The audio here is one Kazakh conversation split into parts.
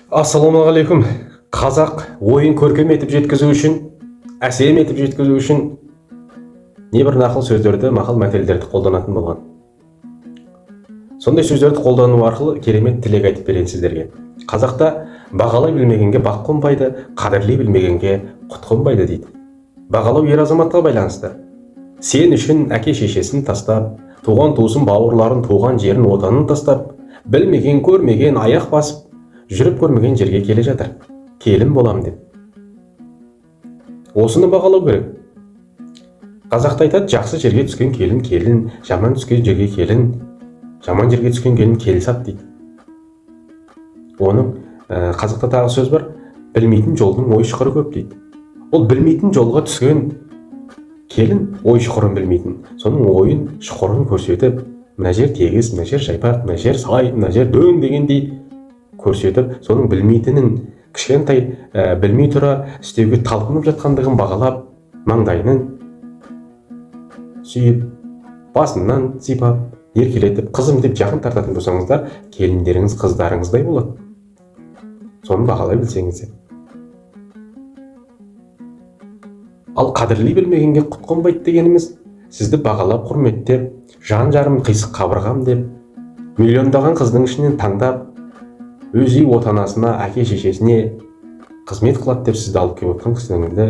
Ассалаумағалейкум. Қазақ ойын көркем етіп жеткізу үшін, әсем етіп жеткізу үшін небір нақыл сөздерді, мақал мәтелдерді қолданатын болған. Сондай сөздерді қолдану арқылы керемет тілек айтып берейін сіздерге. Қазақта бағалай білмегенге бақ қонбайды, қадірлей білмегенге құт қонбайды дейді. Бағалау ер азаматқа байланысты. Сен үшін әке шешесін тастап, туған туысын, бауырларын, туған жерін, отанын тастап, білмеген, көрмеген, аяқ басып, жүріп көрмеген жерге келе жатыр. Келін болам деп. Осыны бағалау керек. Қазақта айтады, жақсы жерге түскен келін келін, жаман түскен жерге келін, жаман жерге түскен келін келсап дейді. Оның қазақта тағы сөз бар, білмейтін жолдың ой шұқыры көп дейді. Ол білмейтін жолға түскен келін ой шұқырын білмейтін. Соның ойын шұқырын көрсетіп, мына жер тегіс, мына жер жайпақ, мына жер сай, мына жер дөң дегендей көрсетіп, соның білмейтінін кішкентай білмей тұра істеуге талпынып жатқандығын бағалап, маңдайынан сүйіп, басынан сипап, еркелетіп, қызым деп жақын тартатын болсаңыздар, келіндеріңіз қыздарыңыздай болады. Соны бағалай білсеңіздер. Ал қадірлей білмегенге құт қонбайды дегеніміз, сізді бағалап, құрметтеп, жан жарым қисық қабырғам деп, миллиондаған қыздың ішінен таңдап, өз үй отанасына, әке шешесіне қызмет қылады деп сізді алып келіп отқан кісілеріңізді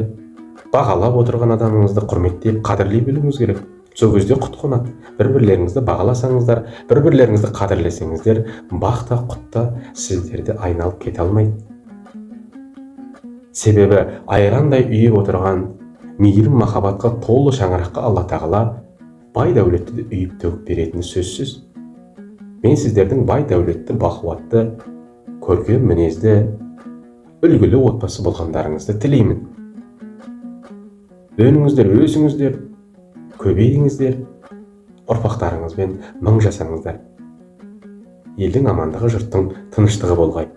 бағалап отырған адамыңызды құрметтеп, қадірлей білуіңіз керек. Сол кезде құт қонады. Бір-бірлеріңізді бағаласаңыздар, бір-бірлеріңізді қадірлесеңіздер, бақ та құт та сіздерді айналып кете алмайды. Себебі айрандай үйіп отырған мейірім махаббатқа толы шаңыраққа Алла тағала бай дәулетті үйіп төгіп беретіні сөзсіз. Мен сіздердің бай дәулетті, бақуатты, көркем мінезді, үлгілі отбасы болғандарыңызды тілеймін. Өніңіздер, өсіңіздер, көбейіңіздер, ұрпақтарыңызбен мың жасаңыздар. Елдің амандығы, жұрттың тыныштығы болғай.